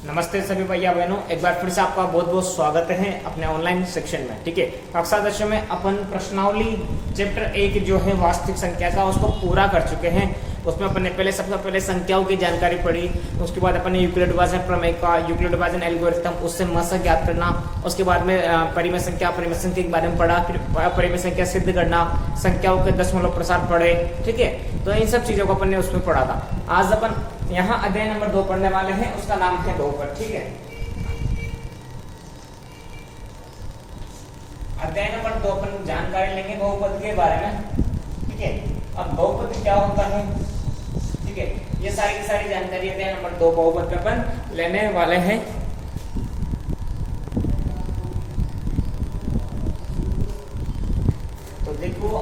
नमस्ते सभी भैया बहनों, एक बार फिर से आपका बहुत बहुत स्वागत है अपने ऑनलाइन सेक्शन में। ठीक है, कक्षा 10 में अपन प्रश्नावली चैप्टर 1 जो है वास्तविक संख्या का उसको पूरा कर चुके हैं। उसमें अपन ने सबसे पहले संख्याओं की जानकारी पढ़ी, उसके बाद अपन ने यूक्लिड विभाजन प्रमेय का, यूक्लिड विभाजन एल्गोरिथम, उससे मसक ज्ञात करना, उसके बाद में परिमेय संख्या के बारे में पढ़ा, फिर परिमेय संख्या सिद्ध करना, संख्याओं के दशमलव प्रसार पढ़े। ठीक है, तो इन सब चीजों को अपन ने उसमें पढ़ा था। आज अपन यहाँ अध्याय नंबर 2 पढ़ने वाले हैं, उसका नाम है बहुपद। ठीक है, अध्याय नंबर 2 अपन जानकारी लेंगे बहुपद के बारे में। ठीक है, अब बहुपद क्या होता है, ठीक है, ये सारी की सारी जानकारी अध्याय नंबर 2 बहुपद पे अपन लेने वाले हैं। तो देखो,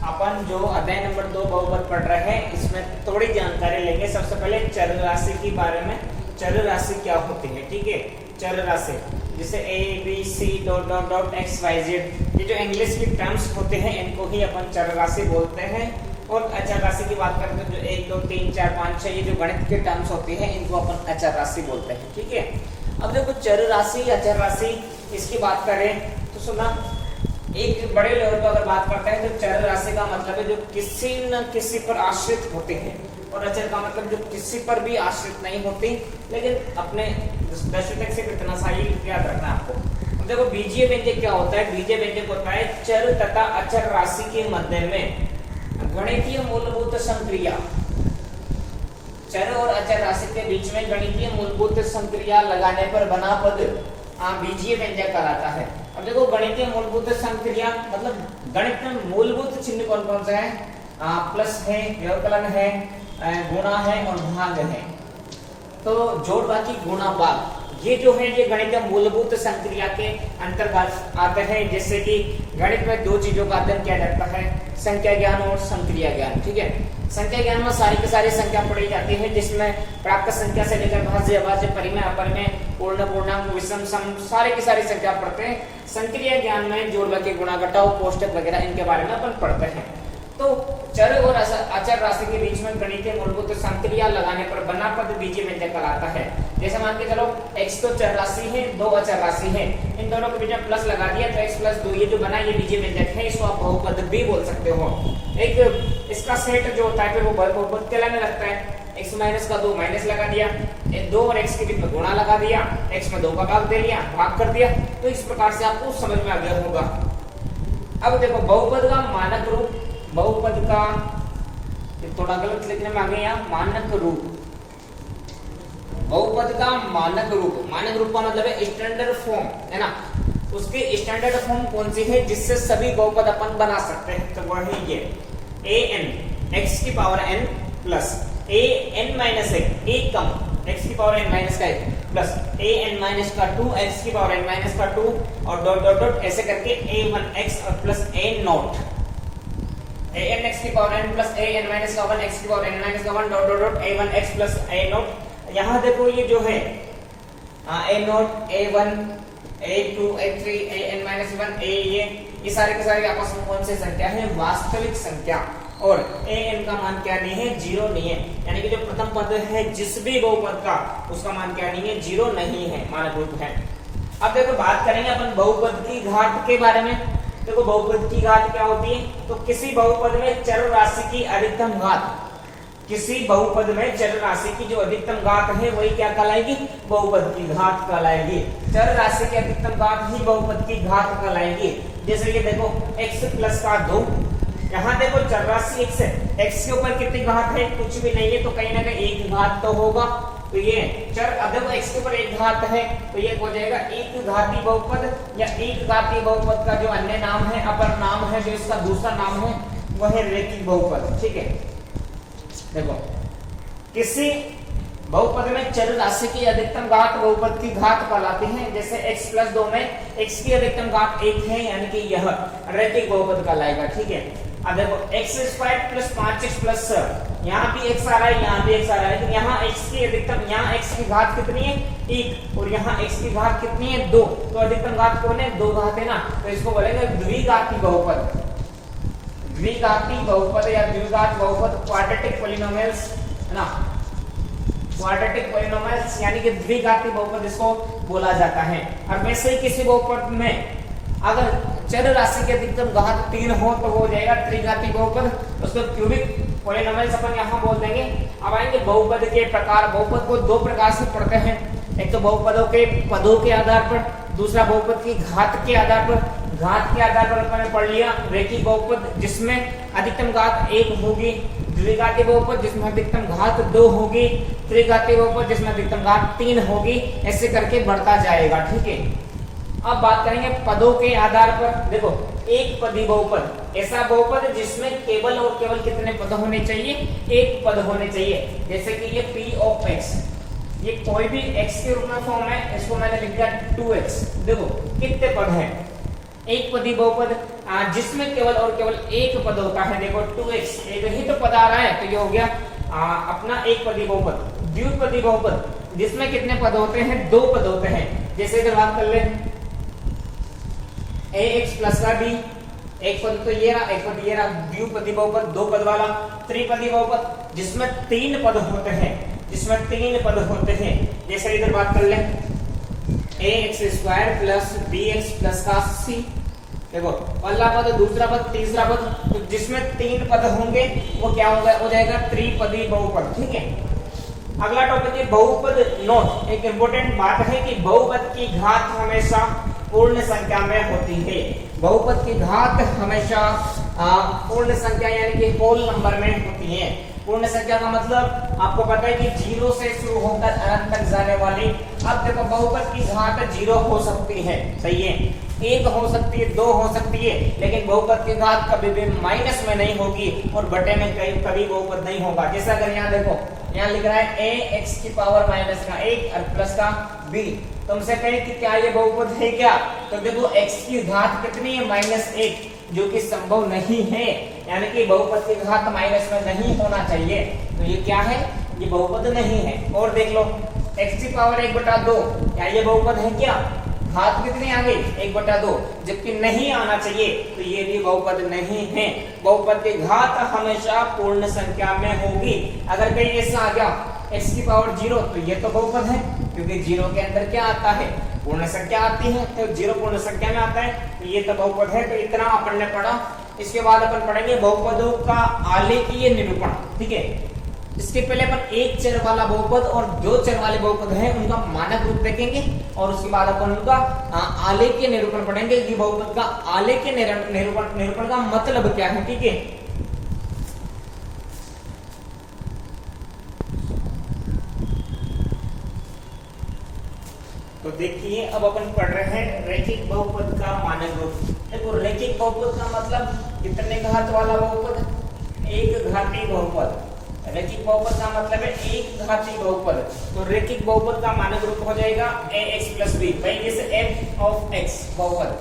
अपन जो अध्याय नंबर 2 बहुपद पढ़ रहे हैं, इसमें थोड़ी जानकारी लेंगे। सबसे पहले चर राशि के बारे में, चर राशि क्या होती है। ठीक है, चर राशि जैसे a b c dot dot dot x y z, ये जो इंग्लिश की टर्म्स होते हैं इनको ही अपन चर राशि बोलते हैं। और अचर राशि की बात करते हैं, जो 1 2 3 4 5 6 ये जो गणित के टर्म्स होती है इनको अपन अचर राशि बोलते हैं। ठीक है, अब देखो चर राशि अचर राशि इसकी बात करें तो सुना, एक बड़े लेवल पर अगर बात करते हैं तो चर राशि का मतलब है जो किसी न किसी पर आश्रित होते हैं, और अचर का मतलब जो किसी पर भी आश्रित नहीं होती, लेकिन अपने 10वीं तक से कितना सा याद रखना आपको। अब देखो बीजीय व्यंजक क्या होता है, बीजीय व्यंजक होता है चर तथा अचर राशि के मध्य में गणितीय मूलभूत संक्रिया, चर और अचर राशि के बीच में गणितीय मूलभूत संक्रिया लगाने पर बना पद बीजीय व्यंजक कहलाता है। अब देखो गणितीय मूलभूत संक्रिया मतलब गणित में मूलभूत चिन्ह कौन कौन से हैं, प्लस है, व्यवकलन है, गुणा है और भाग है। तो जोड़ बाकी गुणा भाग ये जो है ये गणित में मूलभूत संक्रिया के अंतर्गत आते हैं। जैसे कि गणित में दो चीजों का अध्ययन किया जाता है, संख्या ज्ञान और संक्रिया ज्ञान। ठीक है, संख्या ज्ञान में सारी की सारी संख्या पढ़ी जाती है, जिसमें प्राप्त संख्या से लेकर भाज्य अभाज्य परिमेय अपरिमेय पूर्ण पूर्णांक विषम सम सारी की सारी संख्या पढ़ते हैं। संक्रिया ज्ञान में जोड़ बाकी गुणा घटाव कोष्टक वगैरह इनके बारे में अपन पढ़ते हैं। तो चर और अचर राशि के बीच में गणितीय मूलभूत संक्रिया लगाने पर बना पद बीजीय व्यंजक कहलाता है। जैसे मान के चलो x तो चर राशि है, 2 अचर राशि है, इन दोनों के बीच में प्लस लगा दिया तो x + 2 ये जो बना ये बीजीय व्यंजक है, इसको आप बहुपद भी बोल सकते हो। एक इसका सेट जो होता है फिर वो बहुपद कहलाने लगता है। x माइनस का 2 माइनस लगा दिया, 2 और x के बीच में गुणा लगा दिया, x में 2 का भाग दे लिया, भाग कर दिया। तो इस प्रकार से आपको समझ में आ गया होगा। अब देखो बहुपद का मानक रूप, बहुपद का थोड़ा गलत लिखने में आ गया यहाँ, मानक रूप, बहुपद का मानक रूप, मानक रूप का मतलब है स्टैंडर्ड फॉर्म, है ना। उसकी स्टैंडर्ड फॉर्म कौन सी है जिससे सभी बहुपद अपन बना सकते हैं, तो वह है ये an x की power n plus an minus 1 come x की पावर n माइनस का 1 प्लस an माइनस का 2 x की पावर n माइनस का 2 और डॉट डॉट डॉट ऐसे करके a1x और plus a not an x की power n plus an minus का 1 x की पावर n माइनस का 1 dot dot dot a1x plus a not. यहाँ देखो ये जो है a not a1 a2 a3 an minus 1 a ये सारे के सारे आपस में कौन सी संख्या है, वास्तविक संख्या। और an का मान क्या नहीं है, 0 नहीं है, यानी कि जो प्रथम पद है जिस भी बहुपद का उसका मान क्या नहीं है, 0 नहीं है, मानक रूप है। अब देखो बात करेंगे अपन बहुपद की घात के बारे में। देखो बहुपद की घात क्या होती है, तो किसी बहुपद में चर राशि की अधिकतम घात, किसी बहुपद में चर राशि की जो अधिकतम घात है वही क्या कहलाएगी, बहुपद की घात कहलाएगी। चर राशि की अधिकतम घात ही बहुपद की घात कहलाएगी। जैसे कि देखो x प्लस का 2, यहाँ देखो चर राशि x है, x के ऊपर कितनी घात है, कुछ भी नहीं है, तो कहीं ना कहीं एक घात तो होगा। तो ये चर देखो x के ऊपर एक घात है तो ये हो जाएगा एक घाती बहुपद, या एक घाती बहुपद का जो अन्य नाम है, अपर नाम है, जो इसका दूसरा नाम है वह है रेखिक बहुपद। ठीक है, देखो किसी बहुपद में चर राशि की अधिकतम घात बहुपद की घात कहलाती है। जैसे x + 2 में x की अधिकतम घात 1 है, यानी कि यह रैखिक बहुपद कहलाएगा। ठीक है, अब देखो x² + 5x प्लस यहाँ भी x आ रहा है, यहाँ भी x आ रहा है, लेकिन यहाँ x की अधिकतम, यहाँ x की घात कितनी है 1 और यहाँ x की घात कितनी है 2, तो अधिकतम घात कौन है, 2 घात है ना, तो इसको बोलेंगे द्विघाती बहुपद। द्विघाती बहुपद या द्विघात बहुपद क्वाड्रेटिक पॉलिनोमियल्स, है ना। क्वाड्रेटिक पॉलिनोमियल्स यानी कि द्विघाती बहुपद इसको बोला जाता है। और वैसे ही किसी बहुपद में अगर चर राशि की अधिकतम घात 3 हो तो वो हो जाएगा त्रिघाती बहुपद, उसको क्यूबिक पॉलिनोमियल्स अपन यहाँ बोल देंगे। अब आएंगे बहुपद के प्रकार। बहुपद को दो प्रकार से पढ़ते हैं, एक तो बहुपदों के पदों के आधार पर, दूसरा बहुपद की घात के आधार पर। घात के आधार पर अपन ने पढ़ लिया रेखिक बहुपद जिसमें अधिकतम घात 1 होगी, द्विघाती बहुपद जिसमें अधिकतम घात 2 होगी, त्रिघाती बहुपद जिसमें अधिकतम घात 3 होगी, ऐसे करके बढ़ता जाएगा। ठीक है, अब बात करेंगे पदों के आधार पर। देखो, एक पदी बहुपद ऐसा बहुपद जिसमें केवल और केवल कितने पद होने चाहिए, एक पद होने चाहिए। जैसे कि ये p ऑफ x, ये कोई भी x के रूप में फॉर्म है, इसको मैंने लिख दिया 2x। देखो कितने पद हैं, एक पदी बहुपद जिसमें केवल और केवल एक पद होता है। देखो 2x एक ही तो पद आ रहा है, तो ये हो गया अपना एक पदी बहुपद। द्विपदी बहुपद जिसमें कितने पद होते हैं, 2 पद होते हैं। जैसे इधर बात कर ले ax प्लस का b, एक पद तो ये रहा, एक पद ये रहा। द्विपदी बहुपद 2 पद वाला। त्रिपदी बहुपद जिसमें 3 पद होते हैं, जिसमें 3 पद होते हैं। जैसे इधर बात कर ले ax square plus bx plus का c। देखो पहला पद, दूसरा पद, तीसरा पद, तो जिसमें 3 पद होंगे वो क्या होगा, हो जाएगा त्रिपदी बहुपद। ठीक है, अगला टॉपिक है बहुपद नोट। एक इंपॉर्टेंट बात है कि बहुपद की घात हमेशा पूर्ण संख्या में होती है। बहुपद की घात हमेशा पूर्ण संख्या यानी कि होल नंबर में होती है। पूर्ण संख्या का मतलब आपको पता है कि 0 से शुरू होकर अनंत तक जाने वाली। अब देखो बहुपद की घात 0 हो सकती है, सही है, 1 हो सकती है, 2 हो सकती है, लेकिन बहुपद की घात कभी भी माइनस में नहीं होगी और बटे में कभी बहुपद नहीं होगा। जैसे अगर यहाँ देखो, यहाँ लिख रहा है ax की पावर माइनस का 1 और प्लस का b, तुमसे कहें कि क्या ये बहुपद है क्या, तो देखो x की घात कितनी है, -1, जो कि संभव नहीं है, यानी कि बहुपद की घात माइनस में नहीं होना चाहिए। तो ये क्या है, ये बहुपद नहीं है। और देख लो x की पावर 1/2, क्या ये बहुपद है क्या, घात कितनी आ गई 1/2, जबकि नहीं आना चाहिए, तो ये भी बहुपद नहीं है। बहुपद की घात हमेशा पूर्ण संख्या में होगी। अगर कहीं ऐसा आ गया x की पावर 0, तो ये तो बहुपद है, क्योंकि 0 के अंदर क्या आता है, पूर्ण संख्या आती है, तो 0 पूर्ण संख्या में आता है, तो ये तो बहुपद है। तो इतना अपन ने पढ़ा। इसके बाद अपन पढ़ेंगे बहुपदों का आलेखीय निरूपण। ठीक है, इसके पहले अपन एक चर वाला बहुपद और 2 चर वाले बहुपद हैं उनका मानक रूप देखेंगे, और उसके बाद अपन उनका आलेखीय निरूपण पढ़ेंगे कि बहुपद का आलेखीय निरूपण का मतलब क्या है। ठीक है, तो देखिए अब अपन पढ़ रहे हैं रैखिक बहुपद का मानक रूप। देखो रैखिक बहुपद का मतलब कितने घात वाला बहुपद, एक घाती बहुपद। रैखिक बहुपद का मतलब है एक घाती बहुपद। तो रैखिक बहुपद का मानक रूप हो जाएगा ax प्लस b। भाई जैसे f ऑफ x बहुपद,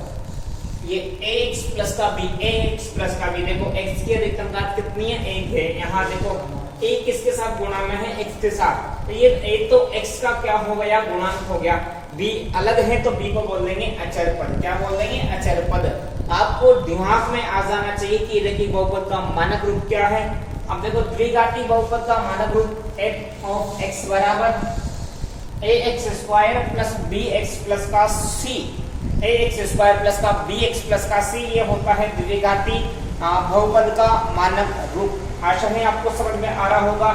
ये ax प्लस का b, ax प्लस का b। देखो x की अधिकतम घात कितनी है, 1 है। यहाँ देखो a किसके साथ गुणा में है, x के साथ, तो ये a तो x का क्या हो गया, गुणांक हो गया। b अलग है तो b को बोल देंगे अचर पद। क्या बोल देंगे, अचर पद। आपको दिमाग में आ जाना चाहिए कि रैखिक बहुपद का मानक रूप क्या है। अब देखो द्विघाती बहुपद का मानक रूप f ऑफ x बराबर ax square plus bx plus का c, ax स्क्वायर प्लस का bx प्लस का c, ये होता है द्विघाती बहुपद का मानक रूप। आशा है आपको समझ में आ रहा होगा।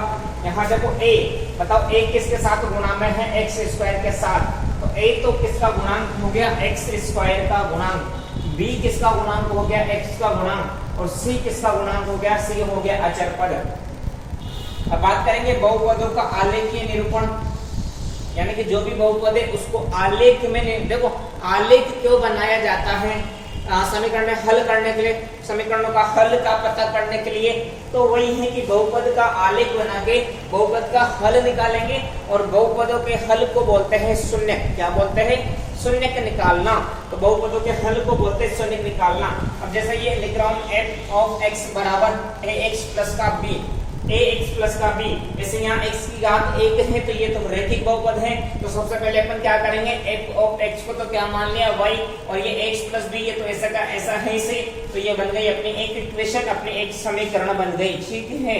यहाँ देखो a, बताओ a किसके साथ गुणा में है, x स्क्वायर के साथ, तो a तो किसका गुणांक हो गया, x स्क्वायर का गुणांक, b किसका गुणांक हो गया, x का गुणांक, और c किसका गुणांक हो गया, c हो गया अचर पद। अब बात करेंगे बहुपदों का आलेखीय निरूपण, यानी कि जो भी बहुपद है उसको आलेख में। देखो आलेख क्यों बनाया जाता है, समीकरण हल करने के लिए, समीकरणों का हल का पता करने के लिए। तो वही है कि बहुपद का आलेख बना के बहुपद का हल निकालेंगे, और बहुपदों के हल को बोलते हैं शून्य। क्या बोलते हैं, शून्य का निकालना। तो बहुपदों के हल को बोलते हैं शून्य निकालना। अब जैसे ये लिख रहा हूँ f ऑफ x बराबर ax प्लस का b, ax प्लस का b। जैसे यहाँ x की घात 1 है, तो ये तो रैखिक बहुपद है। तो सबसे पहले अपन क्या करेंगे, f ऑफ x को तो क्या मान लिया y, और ये x प्लस b, ये तो ऐसा का ऐसा है इसे, तो ये बन गई अपनी एक इक्वेशन, अपनी एक समीकरण बन गई। ठीक है,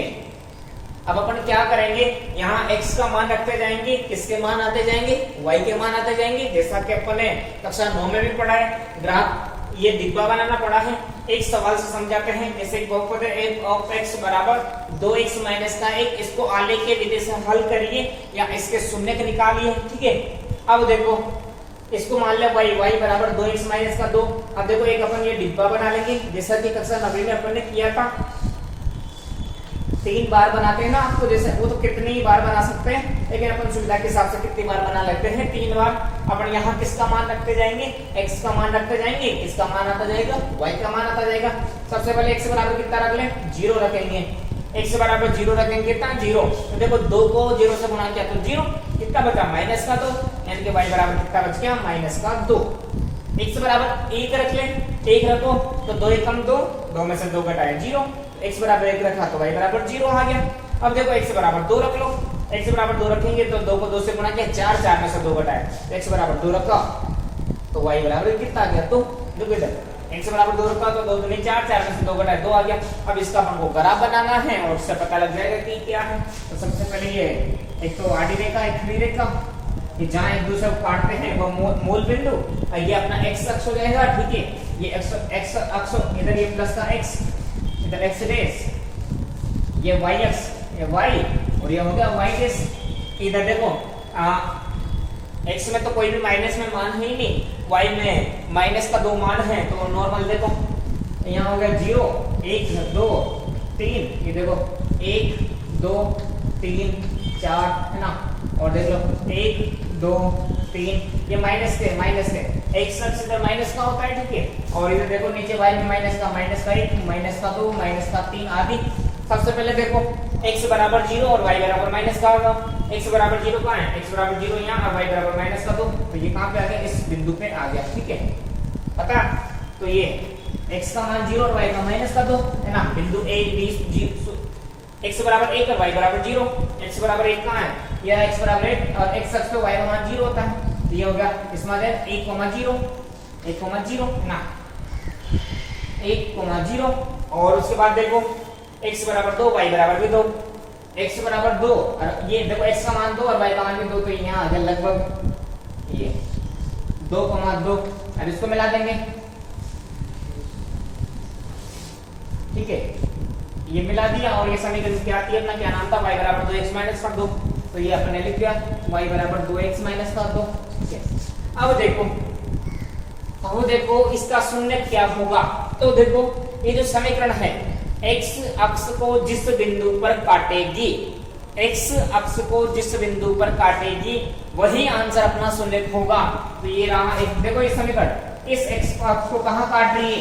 अब अपन क्या करेंगे, यहाँ x का मान रखते जाएंगे, किसके मान आते जाएंगे, y के मान आते जाएंगे, जैसा कि अपन ने कक्षा 9 में भी पढ़ा है। ग्राफ ये डिब्बा बनाना पड़ा है, एक सवाल से समझाते हैं। जैसे एक बहुपद है f ऑफ x बराबर 2x माइनस का 1, इसको आलेख के विधि से हल करिए या इसके शून्य के निकालिए, ठीक है। अब देखो इसको मान लिया y बराबर 2x माइनस का 2। अब देखो एक अपन ये डिब्बा बना लेंगे, जैसा कि कक्षा 9 में अपन ने किया था। 3 बार बनाते हैं ना आपको, जैसे वो तो कितनी ही बार बना सकते हैं, लेकिन अपन सुविधा के हिसाब से कितनी बार बना लेते हैं, 3 बार। अपन यहाँ किसका मान रखते जाएंगे, x का मान रखते जाएंगे, किसका मान आता जाएगा, y का मान आता जाएगा। सबसे पहले x बराबर कितना रख लें, 0 रखेंगे। x बराबर 0 रखेंगे, कितना 0। तो देखो 2 को 0 से गुणा किया तो 0, कितना बचा माइनस का 2, यानी कि y बराबर कितना बच गया माइनस का 2। x बराबर 1 रख लें, 1 रखो तो 2 1 कम 2, 2 में से 2 घटाए 0, x बराबर 1 रखा तो y बराबर 0 आ गया। अब देखो x बराबर 2 रख लो, x बराबर 2 रखेंगे तो 2 को 2 से गुणा किया 4, 4 में से 2 घटाए तो x बराबर 2 रखा तो y बराबर कितना आ गया 2। देखो इधर x बराबर 2 रखा तो 2 दूनी 4, 4 में से 2 घटाए 2 आ गया। अब इसका अपन को ग्राफ बनाना है और उससे पता लग जाएगा कि क्या है। तो सबसे पहले ये एक तो आड़ी रेखा, एक खड़ी रेखा, ये जहां एक दूसरे को काटते हैं वो मूल बिंदु, ये अपना x अक्ष हो जाएगा, ठीक है। ये x अक्ष, इधर ये प्लस का x, इधर x डैश, ये y अक्ष, ये y, और ये हो गया y डैश। इधर देखो x में तो कोई भी माइनस में मान है ही नहीं, y में माइनस का 2 मान है, तो नॉर्मल देखो यहाँ हो गया 0 1 2 3, ये देखो 1 2 3 4 है ना, और देख लो 1 2 3, ये माइनस के x अक्ष इधर माइनस का होता है, ठीक है। और इधर देखो नीचे y में माइनस का 1 माइनस का 2 माइनस का 3 आदि। सबसे पहले देखो x बराबर 0 और y बराबर माइनस का होगा। x बराबर 0 कहाँ है, x बराबर 0 यहाँ, और y बराबर माइनस का 2, तो ये कहाँ पे आ गया, इस बिंदु पे आ गया, ठीक है। पता, तो ये x का मान 0 और y का माइनस का 2 है ना, बिंदु a b x बराबर 1 और y बराबर 0, x बराबर 1 कहाँ है, यह x बराबर 1 और x अक्ष पे y का मान 0 होता है, तो ये हो गया इसमें 1,0 है ना, 1,0। और उसके बाद देखो x बराबर 2 y बराबर भी 2, x बराबर 2 और ये देखो x का मान 2 और y का मान भी 2, तो यहाँ आ गया लगभग ये 2,2। अब इसको मिला देंगे, ठीक है, ये मिला दिया और ये समीकरण क्या आती है अपना, क्या नाम था, y बराबर 2x माइनस का 2, तो ये अपने लिख दिया y बराबर 2x माइनस का 2, ठीक है। अब देखो इसका शून्य क्या होगा। तो देखो ये जो समीकरण है x अक्ष को जिस बिंदु पर काटेगी, x अक्ष को जिस बिंदु पर काटेगी वही आंसर अपना शून्य होगा। तो ये रहा एक, देखो ये समीकरण इस x अक्ष को कहां काट रही है,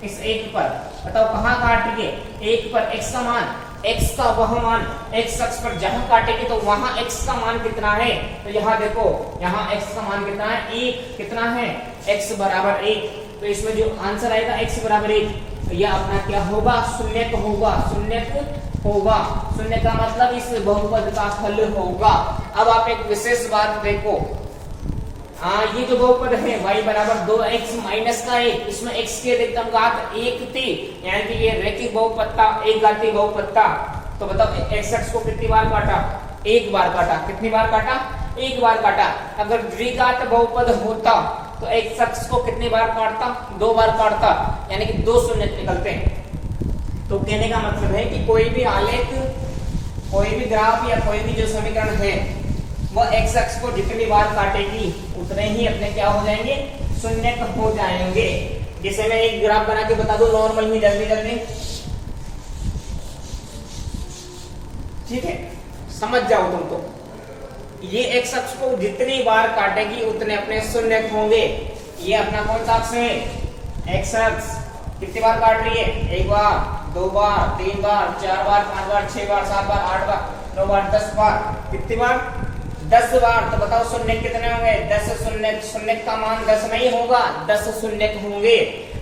इस 1 पर, बताओ कहां काट रही है, 1 पर। x का मान, x का वह मान x अक्ष पर जहां काटेगी तो वहां x का मान कितना है, तो यहाँ देखो यहाँ x का मान कितना है, 1, कितना है, x बराबर 1, तो इसमें जो आंसर आएगा x बराबर 1, तो यह अपना क्या होगा, शून्य होगा, शून्य होगा। शून्य का मतलब इस बहुपद का हल होगा। अब आप एक विशेष बात देखो, ये जो बहुपद है y बराबर 2x माइनस का 1, इसमें x की अधिकतम घात 1 थी, यानी कि ये रैखिक बहुपद था, एक घातीय बहुपद था। तो बताओ x अक्ष को कितनी बार काटा, 1 बार काटा, कितनी बार काटा, 1 बार काटा। अगर द्विघात बहुपद होता तो x अक्ष को कितनी बार काटता, 2 बार काटता, यानी कि 2 शून्य निकलते हैं। तो कहने का मतलब है कि कोई भी आलेख, कोई भी ग्राफ या कोई भी जो समीकरण है वह x अक्ष को जितनी बार काटेगी उतने ही अपने क्या हो जाएंगे, शून्य हो जाएंगे। जैसे मैं एक ग्राफ बना के बता दूं नॉर्मल ही, जल्दी जल्दी, ठीक है, समझ जाओ तुम। तो ये x अक्ष को जितनी बार काटेगी उतने अपने शून्य होंगे। ये अपना कौन सा अक्ष है, x अक्ष, कितनी बार काट रही है, 1 बार 2 बार 3 बार 4 बार 5 बार 6 बार 7 बार 8 बार 9 बार 10 बार, कितनी बार, 10 बार। तो बताओ शून्य कितने होंगे, 10 शून्य, शून्य का मान 10 नहीं होगा, 10 शून्य होंगे।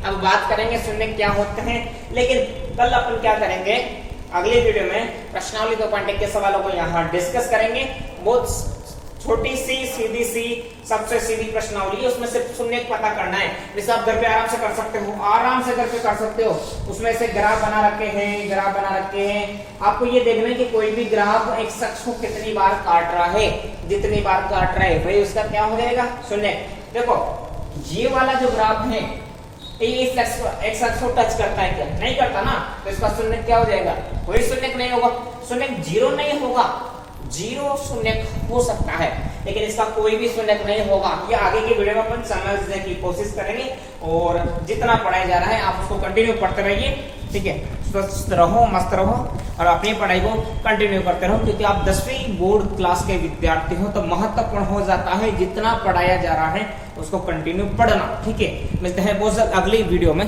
अब बात करेंगे शून्य क्या होते हैं, लेकिन कल अपन क्या करेंगे, अगले वीडियो में प्रश्नावली 2.1 के सवालों को यहाँ डिस्कस करेंगे। बहुत छोटी सी सीधी सी सबसे सीधी प्रश्नावली है, उसमें से शून्य पता करना है। जैसे आप घर पे आराम से कर सकते हो, आराम से घर पे कर सकते हो। उसमें से ग्राफ बना रखे हैं, ग्राफ बना रखे हैं। आपको ये देखना है कि कोई भी ग्राफ एक शख्स को कितनी बार काट रहा है, जितनी बार काट रहा है भाई उसका क्या हो जाएगा, शून्य। देखो ये वाला जो ग्राफ है ये एक शख्स को टच करता है क्या, नहीं करता ना, तो इसका शून्य क्या हो जाएगा, कोई शून्य नहीं होगा। शून्य जीरो नहीं होगा, जीरो शून्य हो सकता है लेकिन इसका कोई भी शून्य नहीं होगा। ये आगे की वीडियो में अपन समझने की कोशिश करेंगे और जितना पढ़ाया जा रहा है आप उसको कंटिन्यू पढ़ते रहिए, ठीक है। स्वस्थ रहो, मस्त रहो और अपनी पढ़ाई को कंटिन्यू करते रहो, क्योंकि आप 10वीं बोर्ड क्लास के विद्यार्थी हो तो महत्वपूर्ण हो जाता है जितना पढ़ाया जा रहा है उसको कंटिन्यू पढ़ना, ठीक है। मिलते हैं बहुत अगली वीडियो में।